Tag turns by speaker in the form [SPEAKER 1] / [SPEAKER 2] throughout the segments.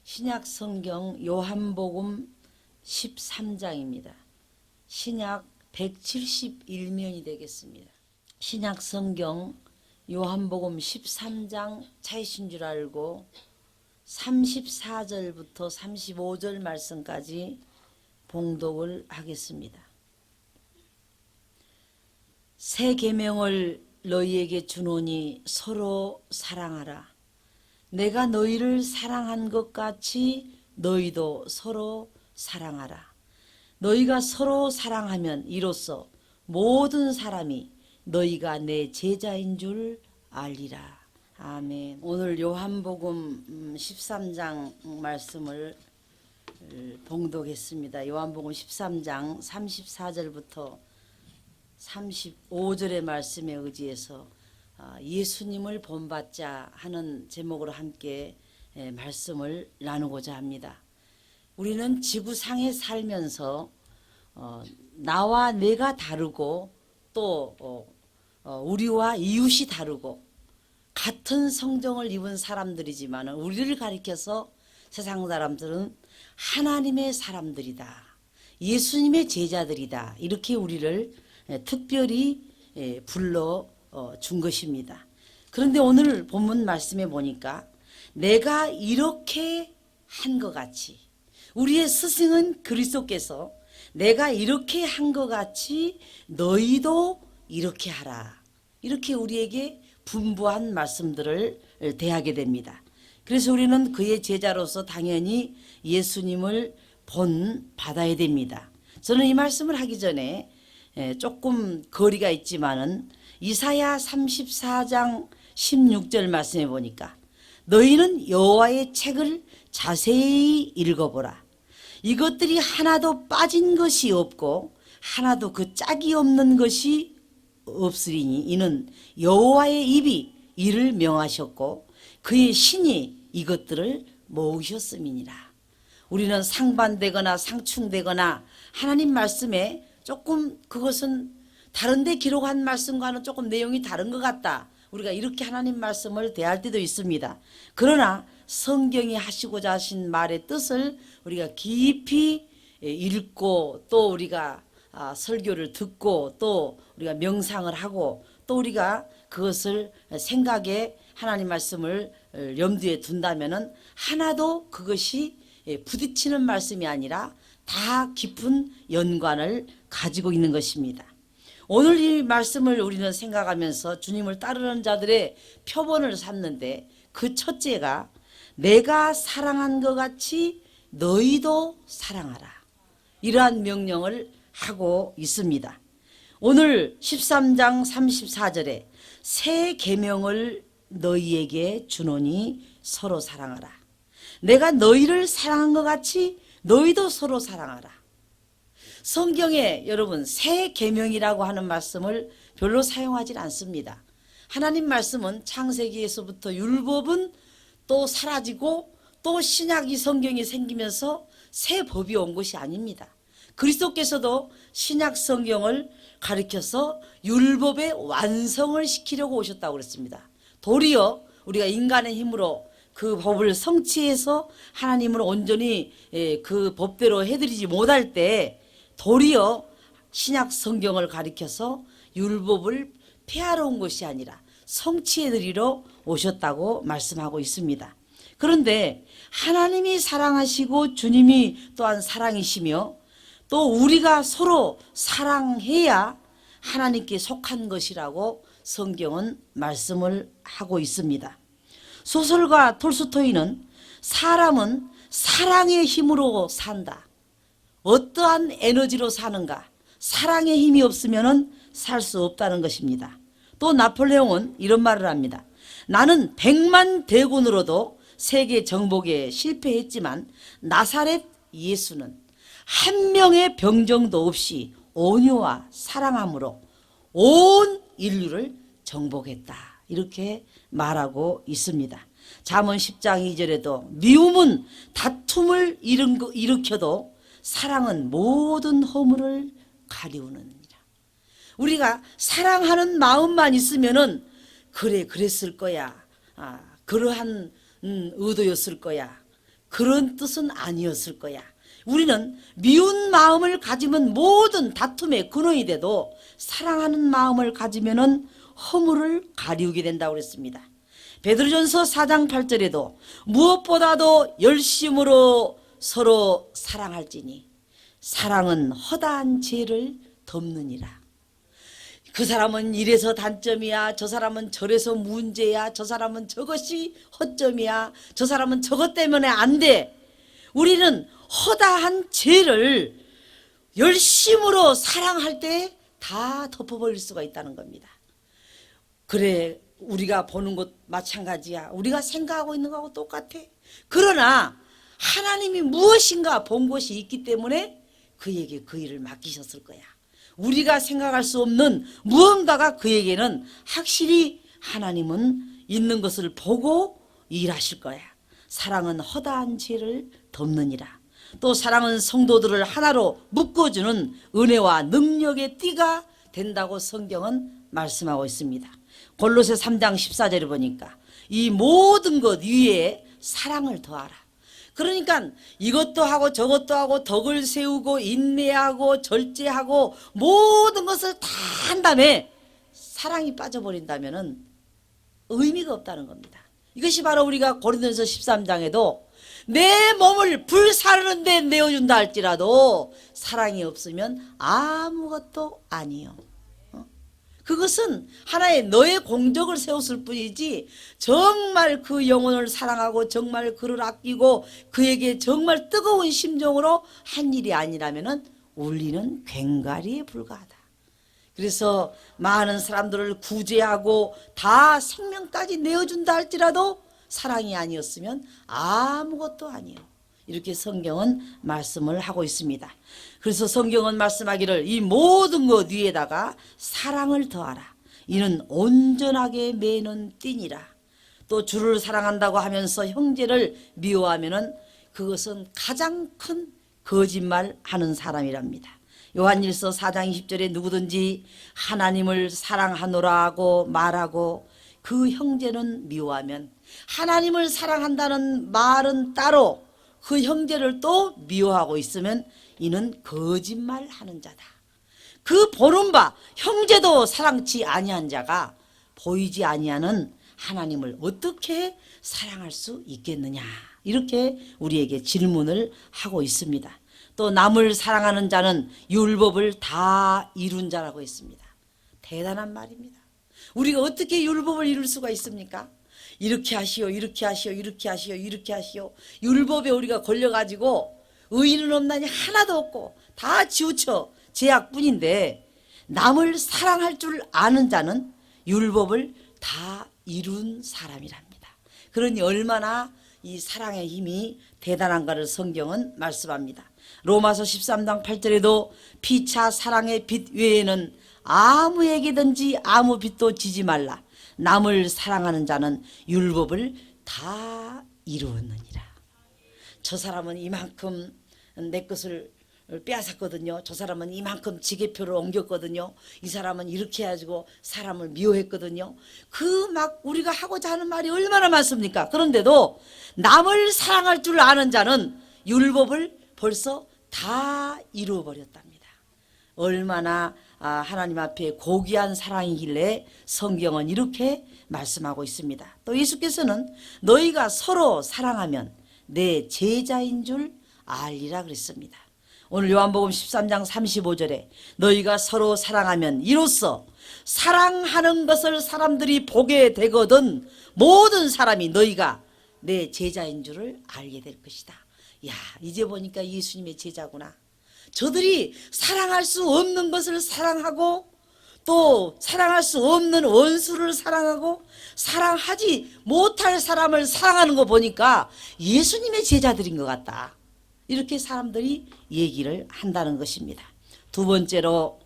[SPEAKER 1] 신약 성경 요한복음 13장입니다. 신약 171면이 되겠습니다. 신약 성경 요한복음 13장 찾으신 줄 알고 34절부터 35절 말씀까지 봉독을 하겠습니다. 새 계명을 너희에게 주노니 서로 사랑하라. 내가 너희를 사랑한 것 같이 너희도 서로 사랑하라. 너희가 서로 사랑하면 이로써 모든 사람이 너희가 내 제자인 줄 알리라. 아멘. 오늘 요한복음 13장 말씀을 봉독했습니다. 요한복음 13장 34절부터 35절의 말씀에 의지해서 예수님을 본받자 하는 제목으로 함께 말씀을 나누고자 합니다. 우리는 지구상에 살면서 나와 내가 다르고 또 우리와 이웃이 다르고 같은 성정을 입은 사람들이지만 우리를 가리켜서 세상 사람들은 하나님의 사람들이다, 예수님의 제자들이다, 이렇게 우리를 특별히 불러 준 것입니다. 그런데 오늘 본문 말씀에 보니까 내가 이렇게 한 것 같이, 우리의 스승은 그리스도께서 내가 이렇게 한 것 같이 너희도 이렇게 하라, 이렇게 우리에게 분부한 말씀들을 대하게 됩니다. 그래서 우리는 그의 제자로서 당연히 예수님을 본받아야 됩니다. 저는 이 말씀을 하기 전에 조금 거리가 있지만은 이사야 34장 16절 말씀해 보니까 너희는 여호와의 책을 자세히 읽어보라. 이것들이 하나도 빠진 것이 없고 하나도 그 짝이 없는 것이 없으리니 이는 여호와의 입이 이를 명하셨고 그의 신이 이것들을 모으셨음이니라. 우리는 상반되거나 상충되거나 하나님 말씀에 조금 그것은 다른데 기록한 말씀과는 조금 내용이 다른 것 같다, 우리가 이렇게 하나님 말씀을 대할 때도 있습니다. 그러나 성경이 하시고자 하신 말의 뜻을 우리가 깊이 읽고 또 우리가 설교를 듣고 또 우리가 명상을 하고 또 우리가 그것을 생각에 하나님 말씀을 염두에 둔다면은 하나도 그것이 부딪히는 말씀이 아니라 다 깊은 연관을 가지고 있는 것입니다. 오늘 이 말씀을 우리는 생각하면서 주님을 따르는 자들의 표본을 삼는데 그 첫째가 내가 사랑한 것 같이 너희도 사랑하라, 이러한 명령을 하고 있습니다. 오늘 13장 34절에 새 계명을 너희에게 주노니 서로 사랑하라. 내가 너희를 사랑한 것 같이 너희도 서로 사랑하라. 성경에 여러분 새 계명이라고 하는 말씀을 별로 사용하지 않습니다. 하나님 말씀은 창세기에서부터 율법은 또 사라지고 또 신약이 성경이 생기면서 새 법이 온 것이 아닙니다. 그리스도께서도 신약 성경을 가리켜서 율법의 완성을 시키려고 오셨다고 그랬습니다. 도리어 우리가 인간의 힘으로 그 법을 성취해서 하나님을 온전히 그 법대로 해드리지 못할 때 도리어 신약 성경을 가리켜서 율법을 폐하러 온 것이 아니라 성취해드리러 오셨다고 말씀하고 있습니다. 그런데 하나님이 사랑하시고 주님이 또한 사랑이시며 또 우리가 서로 사랑해야 하나님께 속한 것이라고 성경은 말씀을 하고 있습니다. 소설가 톨스토이는 사람은 사랑의 힘으로 산다, 어떠한 에너지로 사는가, 사랑의 힘이 없으면 살 수 없다는 것입니다. 또 나폴레옹은 이런 말을 합니다. 나는 100만 대군으로도 세계 정복에 실패했지만 나사렛 예수는 한 명의 병정도 없이 온유와 사랑함으로 온 인류를 정복했다, 이렇게 말하고 있습니다. 잠언 10장 2절에도 미움은 다툼을 일으켜도 사랑은 모든 허물을 가리우느니라. 우리가 사랑하는 마음만 있으면은 그래 그랬을 거야, 그러한 의도였을 거야, 그런 뜻은 아니었을 거야. 우리는 미운 마음을 가지면 모든 다툼의 근원이 돼도 사랑하는 마음을 가지면은 허물을 가리우게 된다고 그랬습니다. 베드로전서 4장 8절에도 무엇보다도 열심으로 서로 사랑할지니 사랑은 허다한 죄를 덮느니라. 그 사람은 이래서 단점이야, 저 사람은 저래서 문제야, 저 사람은 저것이 허점이야, 저 사람은 저것 때문에 안 돼. 우리는 허다한 죄를 열심으로 사랑할 때 다 덮어버릴 수가 있다는 겁니다. 그래, 우리가 보는 것 마찬가지야. 우리가 생각하고 있는 거하고 똑같아. 그러나 하나님이 무엇인가 본 것이 있기 때문에 그에게 그 일을 맡기셨을 거야. 우리가 생각할 수 없는 무언가가 그에게는 확실히 하나님은 있는 것을 보고 일하실 거야. 사랑은 허다한 죄를 덮느니라. 또 사랑은 성도들을 하나로 묶어주는 은혜와 능력의 띠가 된다고 성경은 말씀하고 있습니다. 골로새 3장 14절에 보니까 이 모든 것 위에 사랑을 더하라. 그러니까 이것도 하고 저것도 하고 덕을 세우고 인내하고 절제하고 모든 것을 다 한 다음에 사랑이 빠져버린다면 의미가 없다는 겁니다. 이것이 바로 우리가 고린도전서 13장에도 내 몸을 불사르는 데 내어준다 할지라도 사랑이 없으면 아무것도 아니요. 그것은 하나의 너의 공적을 세웠을 뿐이지 정말 그 영혼을 사랑하고 정말 그를 아끼고 그에게 정말 뜨거운 심정으로 한 일이 아니라면 우리는 괭가리에 불과하다. 그래서 많은 사람들을 구제하고 다 생명까지 내어준다 할지라도 사랑이 아니었으면 아무것도 아니에요. 이렇게 성경은 말씀을 하고 있습니다. 그래서 성경은 말씀하기를 이 모든 것 위에다가 사랑을 더하라. 이는 온전하게 매는 띠니라. 또 주를 사랑한다고 하면서 형제를 미워하면은 그것은 가장 큰 거짓말하는 사람이랍니다. 요한일서 4장 20절에 누구든지 하나님을 사랑하노라 하고 말하고 그 형제는 미워하면 하나님을 사랑한다는 말은 따로 그 형제를 또 미워하고 있으면 이는 거짓말하는 자다. 그 보는 바 형제도 사랑치 아니한 자가 보이지 아니하는 하나님을 어떻게 사랑할 수 있겠느냐, 이렇게 우리에게 질문을 하고 있습니다. 또 남을 사랑하는 자는 율법을 다 이룬 자라고 했습니다. 대단한 말입니다. 우리가 어떻게 율법을 이룰 수가 있습니까? 이렇게 하시오, 이렇게 하시오, 이렇게 하시오, 이렇게 하시오. 율법에 우리가 걸려가지고 의인은 없나니 하나도 없고 다 지우쳐 죄악뿐인데 남을 사랑할 줄 아는 자는 율법을 다 이룬 사람이랍니다. 그러니 얼마나 이 사랑의 힘이 대단한가를 성경은 말씀합니다. 로마서 13장 8절에도 피차 사랑의 빛 외에는 아무에게든지 아무 빛도 지지 말라. 남을 사랑하는 자는 율법을 다 이루었느니라. 저 사람은 이만큼 내 것을 빼앗았거든요. 저 사람은 이만큼 지게표를 옮겼거든요. 이 사람은 이렇게 해가지고 사람을 미워했거든요. 그 막 우리가 하고자 하는 말이 얼마나 많습니까? 그런데도 남을 사랑할 줄 아는 자는 율법을 벌써 다 이루어버렸답니다. 얼마나 하나님 앞에 고귀한 사랑이길래 성경은 이렇게 말씀하고 있습니다. 또 예수께서는 너희가 서로 사랑하면 내 제자인 줄 알리라 그랬습니다. 오늘 요한복음 13장 35절에 너희가 서로 사랑하면 이로써 사랑하는 것을 사람들이 보게 되거든 모든 사람이 너희가 내 제자인 줄을 알게 될 것이다. 야, 이제 보니까 예수님의 제자구나. 저들이 사랑할 수 없는 것을 사랑하고 또 사랑할 수 없는 원수를 사랑하고 사랑하지 못할 사람을 사랑하는 거 보니까 예수님의 제자들인 것 같다. 이렇게 사람들이 얘기를 한다는 것입니다. 두 번째로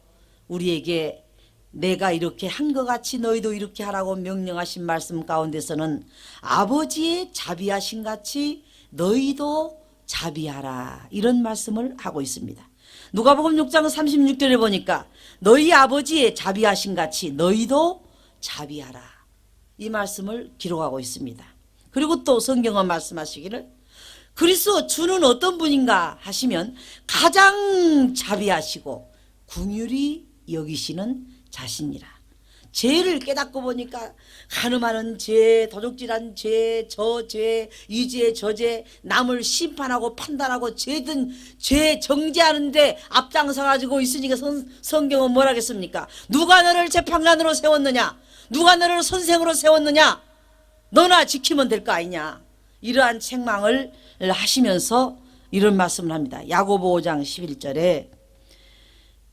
[SPEAKER 1] 우리에게 내가 이렇게 한 것 같이 너희도 이렇게 하라고 명령하신 말씀 가운데서는 아버지의 자비하신 같이 너희도 자비하라, 이런 말씀을 하고 있습니다. 누가복음 6장 36절에 보니까 너희 아버지의 자비하신 같이 너희도 자비하라, 이 말씀을 기록하고 있습니다. 그리고 또 성경은 말씀하시기를 그리스도 주는 어떤 분인가 하시면 가장 자비하시고 긍휼히 여기시는 자신이라. 죄를 깨닫고 보니까 가늠하는 죄, 도둑질한 죄, 저 죄, 이 죄, 저 죄, 남을 심판하고 판단하고 죄든 죄 정죄하는데 앞장서 가지고 있으니까 성경은 뭐라 하겠습니까? 누가 너를 재판관으로 세웠느냐? 누가 너를 선생으로 세웠느냐? 너나 지키면 될 거 아니냐? 이러한 책망을 하시면서 이런 말씀을 합니다. 야고보 5장 11절에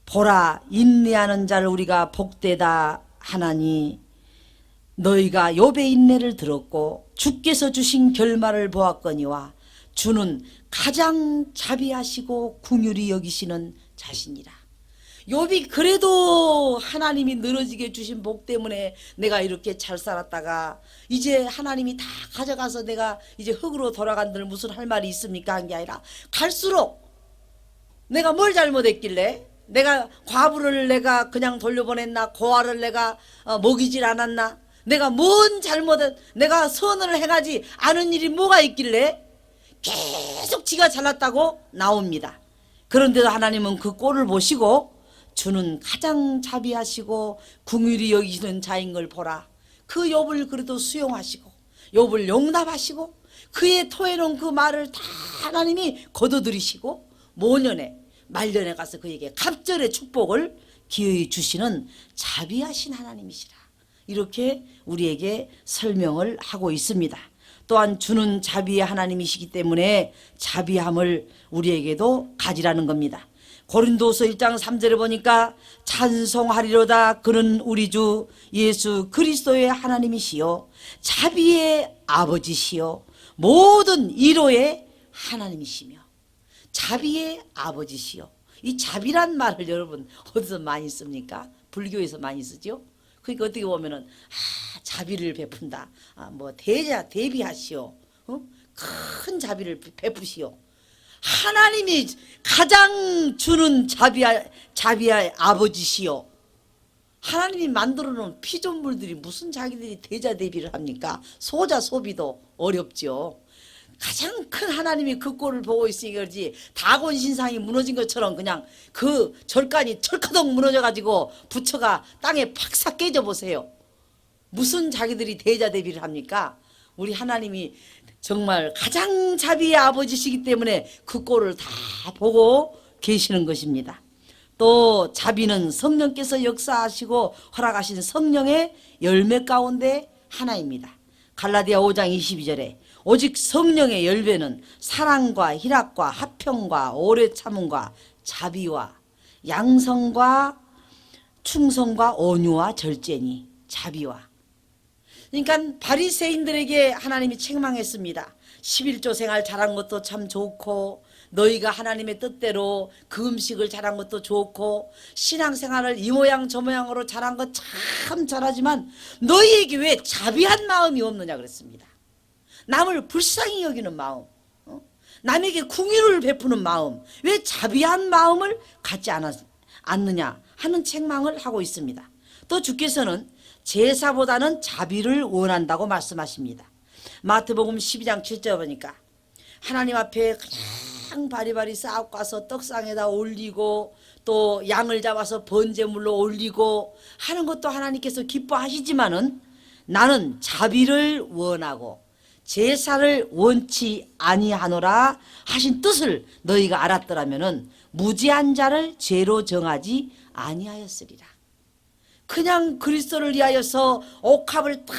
[SPEAKER 1] 보라, 인내하는 자를 우리가 복되다 하나니 너희가 욥의 인내를 들었고 주께서 주신 결말을 보았거니와 주는 가장 자비하시고 긍휼히 여기시는 자신이라. 욥이 그래도 하나님이 늘어지게 주신 복 때문에 내가 이렇게 잘 살았다가 이제 하나님이 다 가져가서 내가 이제 흙으로 돌아간들 무슨 할 말이 있습니까? 한 게 아니라 갈수록 내가 뭘 잘못했길래, 내가 과부를 내가 그냥 돌려보냈나, 고아를 내가 먹이질 않았나, 내가 뭔 잘못을, 내가 선을 행하지 않은 일이 뭐가 있길래 계속 지가 잘났다고 나옵니다. 그런데도 하나님은 그 꼴을 보시고 주는 가장 자비하시고 긍휼히 여기시는 자인 걸 보라. 그 욥을 그래도 수용하시고 욥을 용납하시고 그의 토해놓은 그 말을 다 하나님이 거둬들이시고 모년에 말년에 가서 그에게 갑절의 축복을 기어이 주시는 자비하신 하나님이시라. 이렇게 우리에게 설명을 하고 있습니다. 또한 주는 자비의 하나님이시기 때문에 자비함을 우리에게도 가지라는 겁니다. 고린도서 1장 3절에 보니까 찬송하리로다 그는 우리 주 예수 그리스도의 하나님이시요 자비의 아버지시요 모든 위로의 하나님이시며 자비의 아버지시요. 이 자비란 말을 여러분 어디서 많이 씁니까? 불교에서 많이 쓰죠. 그러니까 어떻게 보면은 자비를 베푼다. 뭐 대비하시오. 큰 자비를 베푸시오. 하나님이 가장 주는 자비의 아버지시요. 하나님이 만들어 놓은 피조물들이 무슨 자기들이 대자대비를 합니까? 소자소비도 어렵죠. 가장 큰 하나님이 그 꼴을 보고 있으니 그러지 다곤 신상이 무너진 것처럼 그냥 그 절간이 철커덕 무너져가지고 부처가 땅에 팍싹 깨져 보세요. 무슨 자기들이 대자대비를 합니까? 우리 하나님이 정말 가장 자비의 아버지시기 때문에 그 꼴을 다 보고 계시는 것입니다. 또 자비는 성령께서 역사하시고 허락하신 성령의 열매 가운데 하나입니다. 갈라디아 5장 22절에 오직 성령의 열매는 사랑과 희락과 화평과 오래 참음과 자비와 양성과 충성과 온유와 절제니 자비와. 그러니까 바리새인들에게 하나님이 책망했습니다. 11조 생활 잘한 것도 참 좋고 너희가 하나님의 뜻대로 그 음식을 잘한 것도 좋고 신앙생활을 이 모양 저 모양으로 잘한 것 참 잘하지만 너희에게 왜 자비한 마음이 없느냐 그랬습니다. 남을 불쌍히 여기는 마음, 남에게 긍휼을 베푸는 마음, 왜 자비한 마음을 갖지 않느냐 하는 책망을 하고 있습니다. 또 주께서는 제사보다는 자비를 원한다고 말씀하십니다. 마태복음 12장 7절 보니까 하나님 앞에 그냥 바리바리 쌓고 가서 떡상에다 올리고 또 양을 잡아서 번제물로 올리고 하는 것도 하나님께서 기뻐하시지만은 나는 자비를 원하고 제사를 원치 아니하노라 하신 뜻을 너희가 알았더라면은 무지한 자를 죄로 정하지 아니하였으리라. 그냥 그리스도를 위하여서 옥합을 탁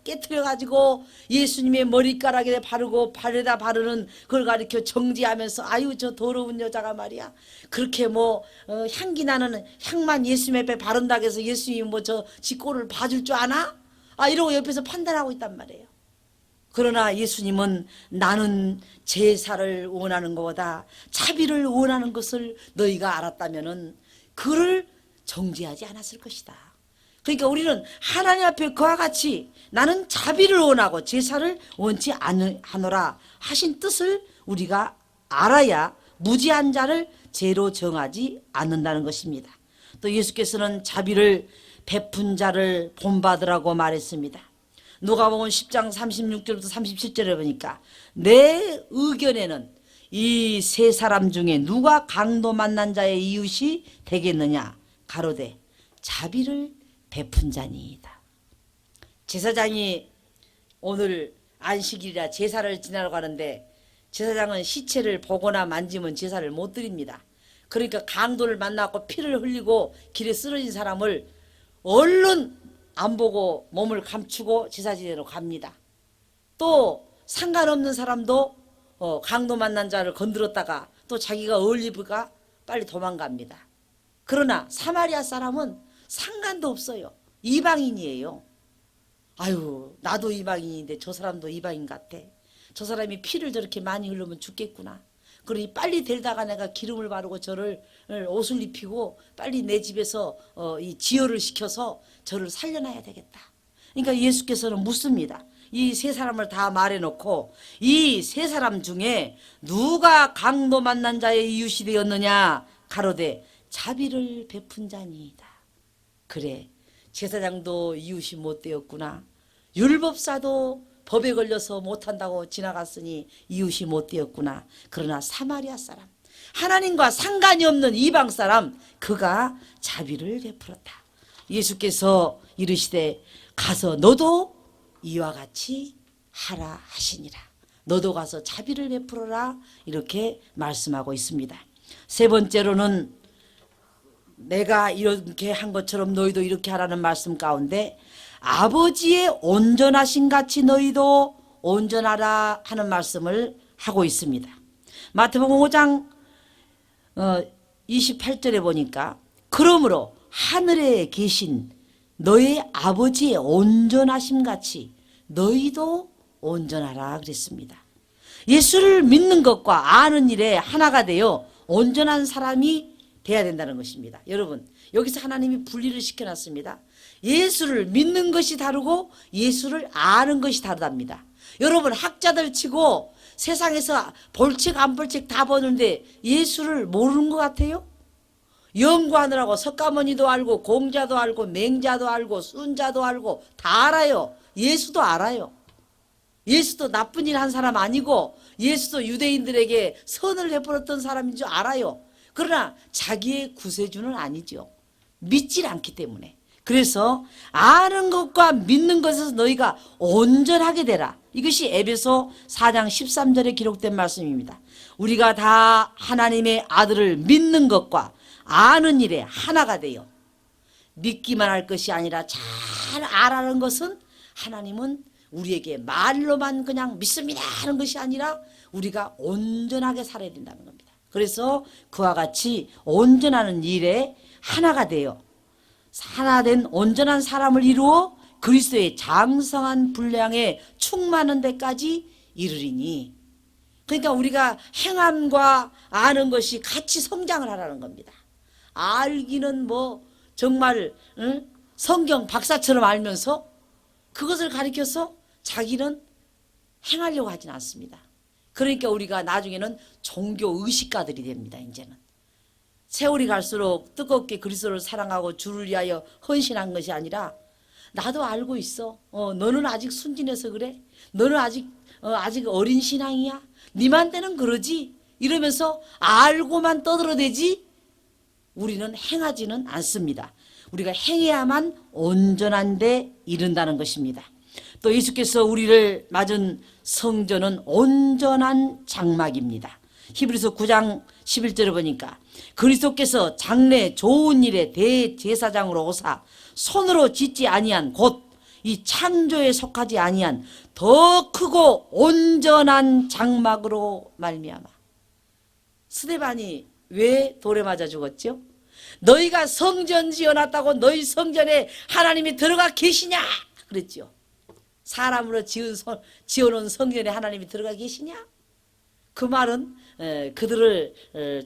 [SPEAKER 1] 깨트려 가지고 예수님의 머리카락에 바르고 발에다 바르는 그걸 가리켜 정지하면서 아유 저 더러운 여자가 말이야 그렇게 뭐 향기 나는 향만 예수님 앞에 바른다고 해서 예수님이 뭐 저 지 꼴을 봐줄 줄 아나? 이러고 옆에서 판단하고 있단 말이에요. 그러나 예수님은 나는 제사를 원하는 것보다 자비를 원하는 것을 너희가 알았다면은 그를 정죄하지 않았을 것이다. 그러니까 우리는 하나님 앞에 그와 같이 나는 자비를 원하고 제사를 원치 않으노라 하신 뜻을 우리가 알아야 무지한 자를 죄로 정하지 않는다는 것입니다. 또 예수께서는 자비를 베푼 자를 본받으라고 말했습니다. 누가복음 10장 36절부터 37절에 보니까 내 의견에는 이 세 사람 중에 누가 강도 만난 자의 이웃이 되겠느냐 가로되 자비를 베푼 자니이다. 제사장이 오늘 안식일이라 제사를 지내러 가는데 제사장은 시체를 보거나 만지면 제사를 못 드립니다. 그러니까 강도를 만나고 피를 흘리고 길에 쓰러진 사람을 얼른 안 보고 몸을 감추고 제사 지내러 갑니다. 또 상관없는 사람도 강도 만난 자를 건드렸다가 또 자기가 어울리니까 빨리 도망갑니다. 그러나 사마리아 사람은 상관도 없어요. 이방인이에요. 아유, 나도 이방인인데 저 사람도 이방인 같아. 저 사람이 피를 저렇게 많이 흘리면 죽겠구나. 그러니 빨리 데려다가 내가 기름을 바르고 저를 옷을 입히고 빨리 내 집에서 이 지혈을 시켜서 저를 살려놔야 되겠다. 그러니까 예수께서는 묻습니다. 이 세 사람을 다 말해놓고 이 세 사람 중에 누가 강도 만난 자의 이웃이 되었느냐 가로되 자비를 베푼 자니이다. 그래, 제사장도 이웃이 못 되었구나. 율법사도 법에 걸려서 못한다고 지나갔으니 이웃이 못 되었구나. 그러나 사마리아 사람, 하나님과 상관이 없는 이방 사람, 그가 자비를 베풀었다. 예수께서 이르시되 가서 너도 이와 같이 하라 하시니라. 너도 가서 자비를 베풀어라 이렇게 말씀하고 있습니다. 세 번째로는 내가 이렇게 한 것처럼 너희도 이렇게 하라는 말씀 가운데 아버지의 온전하신 같이 너희도 온전하라 하는 말씀을 하고 있습니다. 마태복음 5장 28절에 보니까 그러므로 하늘에 계신 너희 아버지의 온전하심 같이 너희도 온전하라 그랬습니다. 예수를 믿는 것과 아는 일에 하나가 되어 온전한 사람이 돼야 된다는 것입니다. 여러분, 여기서 하나님이 분리를 시켜놨습니다. 예수를 믿는 것이 다르고 예수를 아는 것이 다르답니다. 여러분, 학자들 치고 세상에서 볼책 안 볼책 다 보는데 예수를 모르는 것 같아요? 연구하느라고 석가모니도 알고 공자도 알고 맹자도 알고 순자도 알고 다 알아요. 예수도 알아요. 예수도 나쁜 일 한 사람 아니고 예수도 유대인들에게 선을 베풀었던 사람인 줄 알아요. 그러나 자기의 구세주는 아니죠. 믿질 않기 때문에. 그래서 아는 것과 믿는 것에서 너희가 온전하게 되라. 이것이 에베소 4장 13절에 기록된 말씀입니다. 우리가 다 하나님의 아들을 믿는 것과 아는 일에 하나가 되어 믿기만 할 것이 아니라 잘 알아는 것은 하나님은 우리에게 말로만 그냥 믿습니다 하는 것이 아니라 우리가 온전하게 살아야 된다는 겁니다. 그래서 그와 같이 온전하는 일에 하나가 되어 하나된 온전한 사람을 이루어 그리스도의 장성한 분량에 충만한 데까지 이르리니, 그러니까 우리가 행함과 아는 것이 같이 성장을 하라는 겁니다. 알기는 뭐 정말 성경 박사처럼 알면서 그것을 가리켜서 자기는 행하려고 하진 않습니다. 그러니까 우리가 나중에는 종교 의식가들이 됩니다. 이제는 세월이 갈수록 뜨겁게 그리스도를 사랑하고 주를 위하여 헌신한 것이 아니라 나도 알고 있어. 너는 아직 순진해서 그래. 너는 아직 어린 신앙이야. 니만때는 그러지. 이러면서 알고만 떠들어대지 우리는 행하지는 않습니다. 우리가 행해야만 온전한 데 이른다는 것입니다. 또 예수께서 우리를 맞은 성전은 온전한 장막입니다. 히브리서 9장 11절에 보니까 그리스도께서 장래 좋은 일에 대제사장으로 오사 손으로 짓지 아니한 곧 이 창조에 속하지 아니한 더 크고 온전한 장막으로 말미암아. 스데반이 왜 돌에 맞아 죽었죠? 너희가 성전 지어놨다고 너희 성전에 하나님이 들어가 계시냐 그랬죠. 사람으로 지어놓은 성전에 하나님이 들어가 계시냐? 그 말은 그들을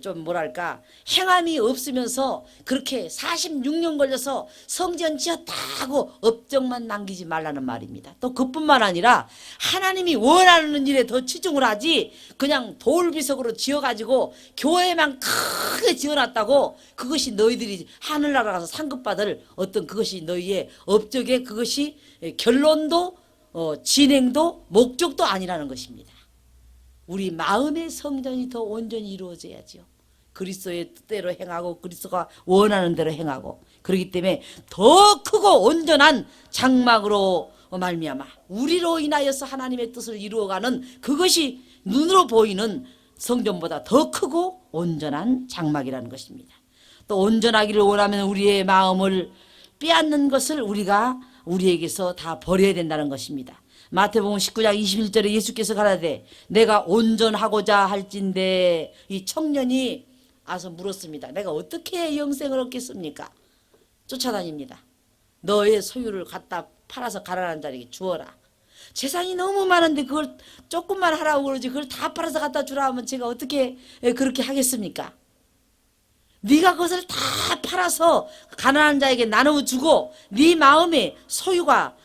[SPEAKER 1] 좀 뭐랄까 행함이 없으면서 그렇게 46년 걸려서 성전 지었다고 업적만 남기지 말라는 말입니다. 또 그뿐만 아니라 하나님이 원하는 일에 더 치중을 하지 그냥 돌비석으로 지어가지고 교회만 크게 지어놨다고 그것이 너희들이 하늘나라 가서 상급받을 어떤 그것이 너희의 업적에 그것이 결론도 진행도 목적도 아니라는 것입니다. 우리 마음의 성전이 더 온전히 이루어져야죠. 그리스도의 뜻대로 행하고 그리스도가 원하는 대로 행하고, 그렇기 때문에 더 크고 온전한 장막으로 말미암아 우리로 인하여서 하나님의 뜻을 이루어가는 그것이 눈으로 보이는 성전보다 더 크고 온전한 장막이라는 것입니다. 또 온전하기를 원하면 우리의 마음을 빼앗는 것을 우리가 우리에게서 다 버려야 된다는 것입니다. 마태복음 19장 21절에 예수께서 가라되 내가 온전하고자 할진대, 이 청년이 와서 물었습니다. 내가 어떻게 영생을 얻겠습니까? 쫓아다닙니다. 너의 소유를 갖다 팔아서 가난한 자에게 주어라. 재산이 너무 많은데 그걸 조금만 하라고 그러지 그걸 다 팔아서 갖다 주라 하면 제가 어떻게 그렇게 하겠습니까? 네가 그것을 다 팔아서 가난한 자에게 나눠주고 네 마음의 소유가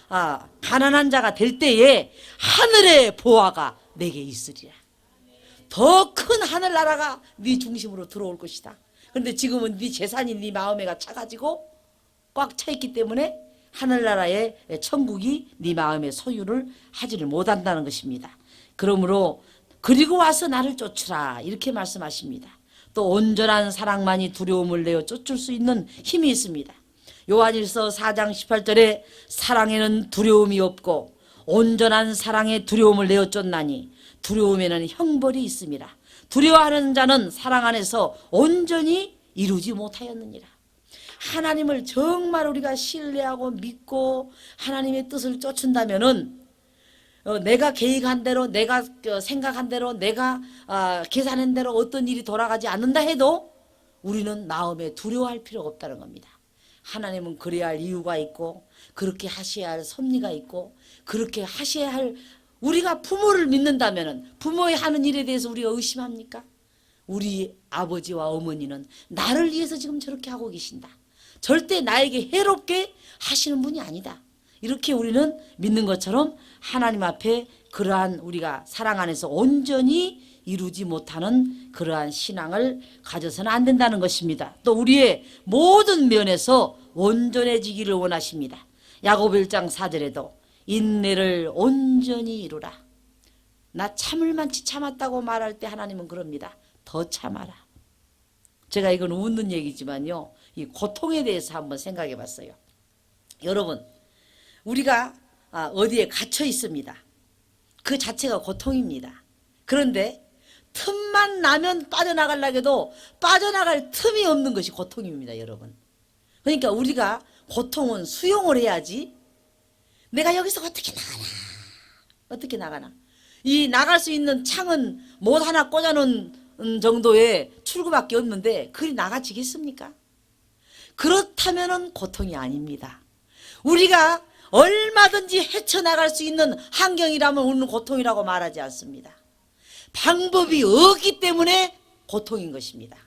[SPEAKER 1] 가난한 자가 될 때에 하늘의 보화가 내게 있으리라. 더 큰 하늘나라가 네 중심으로 들어올 것이다. 그런데 지금은 네 재산이 네 마음에가 차가지고 꽉 차 있기 때문에 하늘나라의 천국이 네 마음의 소유를 하지를 못한다는 것입니다. 그러므로 그리고 와서 나를 쫓으라 이렇게 말씀하십니다. 또 온전한 사랑만이 두려움을 내어 쫓을 수 있는 힘이 있습니다. 요한일서 4장 18절에 사랑에는 두려움이 없고 온전한 사랑에 두려움을 내어 쫓나니 두려움에는 형벌이 있습니다. 두려워하는 자는 사랑 안에서 온전히 이루지 못하였느니라. 하나님을 정말 우리가 신뢰하고 믿고 하나님의 뜻을 쫓는다면은 내가 계획한 대로, 내가 생각한 대로, 내가 계산한 대로 어떤 일이 돌아가지 않는다 해도 우리는 마음에 두려워할 필요가 없다는 겁니다. 하나님은 그래야 할 이유가 있고 그렇게 하셔야 할 섭리가 있고 그렇게 하셔야 할, 우리가 부모를 믿는다면은 부모의 하는 일에 대해서 우리가 의심합니까? 우리 아버지와 어머니는 나를 위해서 지금 저렇게 하고 계신다. 절대 나에게 해롭게 하시는 분이 아니다. 이렇게 우리는 믿는 것처럼 하나님 앞에 그러한 우리가 사랑 안에서 온전히 이루지 못하는 그러한 신앙을 가져서는 안 된다는 것입니다. 또 우리의 모든 면에서 온전해지기를 원하십니다. 야고보 1장 4절에도 인내를 온전히 이루라. 나 참을 만치 참았다고 말할 때 하나님은 그럽니다. 더 참아라. 제가 이건 웃는 얘기지만요, 이 고통에 대해서 한번 생각해 봤어요. 여러분, 우리가 어디에 갇혀 있습니다. 그 자체가 고통입니다. 그런데 틈만 나면 빠져나가려고 해도 빠져나갈 틈이 없는 것이 고통입니다, 여러분. 그러니까 우리가 고통은 수용을 해야지, 내가 여기서 어떻게 나가나, 어떻게 나가나. 이 나갈 수 있는 창은 못 하나 꽂아놓은 정도의 출구밖에 없는데 그리 나가지겠습니까? 그렇다면은 고통이 아닙니다. 우리가 얼마든지 헤쳐나갈 수 있는 환경이라면 우리는 고통이라고 말하지 않습니다. 방법이 없기 때문에 고통인 것입니다.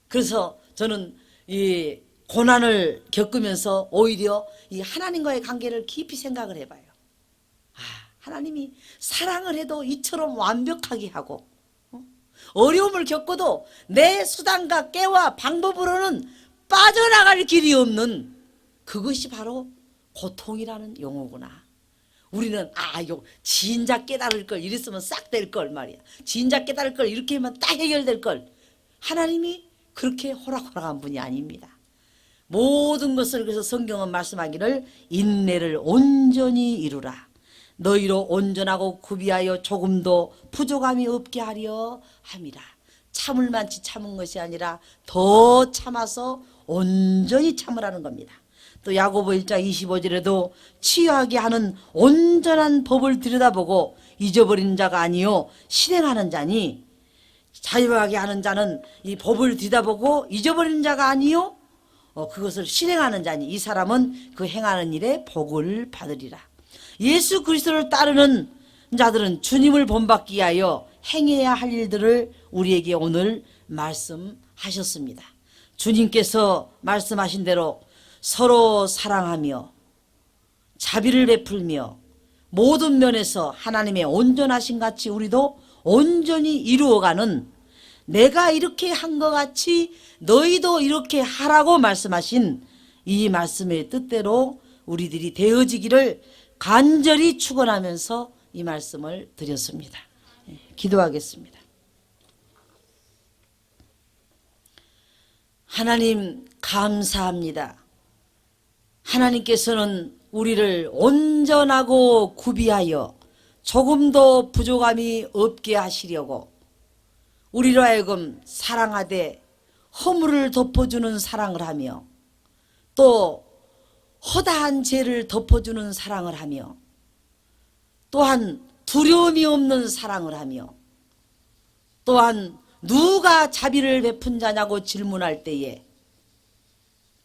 [SPEAKER 1] 그래서 저는 이 고난을 겪으면서 오히려 이 하나님과의 관계를 깊이 생각을 해봐요. 하나님이 사랑을 해도 이처럼 완벽하게 하고 어려움을 겪어도 내 수단과 깨와 방법으로는 빠져나갈 길이 없는 그것이 바로 고통이라는 용어구나. 우리는 이거 진작 깨달을 걸, 이랬으면 싹 될 걸 말이야. 진작 깨달을 걸, 이렇게 하면 딱 해결될 걸. 하나님이 그렇게 호락호락한 분이 아닙니다. 모든 것을, 그래서 성경은 말씀하기를 인내를 온전히 이루라. 너희로 온전하고 구비하여 조금도 부족함이 없게 하려 함이라. 참을 만치 참은 것이 아니라 더 참아서 온전히 참으라는 겁니다. 또 야고보 1장 25절에도 치유하게 하는 온전한 법을 들여다보고 잊어버린 자가 아니요 실행하는 자니, 자유하게 하는 자는 이 법을 들여다보고 잊어버린 자가 아니요 그것을 실행하는 자니 이 사람은 그 행하는 일에 복을 받으리라. 예수 그리스도를 따르는 자들은 주님을 본받기 위하여 행해야 할 일들을 우리에게 오늘 말씀하셨습니다. 주님께서 말씀하신 대로 서로 사랑하며 자비를 베풀며 모든 면에서 하나님의 온전하신 같이 우리도 온전히 이루어가는, 내가 이렇게 한 것 같이 너희도 이렇게 하라고 말씀하신 이 말씀의 뜻대로 우리들이 되어지기를 간절히 축원하면서 이 말씀을 드렸습니다. 기도하겠습니다. 하나님 감사합니다. 하나님께서는 우리를 온전하고 구비하여 조금도 부족함이 없게 하시려고 우리로 하여금 사랑하되 허물을 덮어주는 사랑을 하며 또 허다한 죄를 덮어주는 사랑을 하며 또한 두려움이 없는 사랑을 하며 또한 누가 자비를 베푼 자냐고 질문할 때에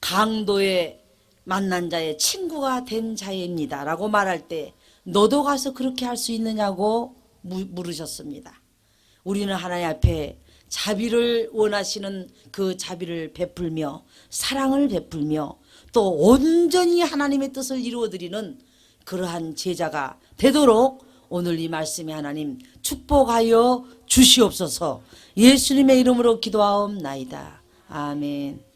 [SPEAKER 1] 강도에 만난 자의 친구가 된 자입니다 라고 말할 때 너도 가서 그렇게 할 수 있느냐고 물으셨습니다. 우리는 하나님 앞에 자비를 원하시는 그 자비를 베풀며 사랑을 베풀며 또 온전히 하나님의 뜻을 이루어드리는 그러한 제자가 되도록 오늘 이 말씀에 하나님 축복하여 주시옵소서. 예수님의 이름으로 기도하옵나이다. 아멘.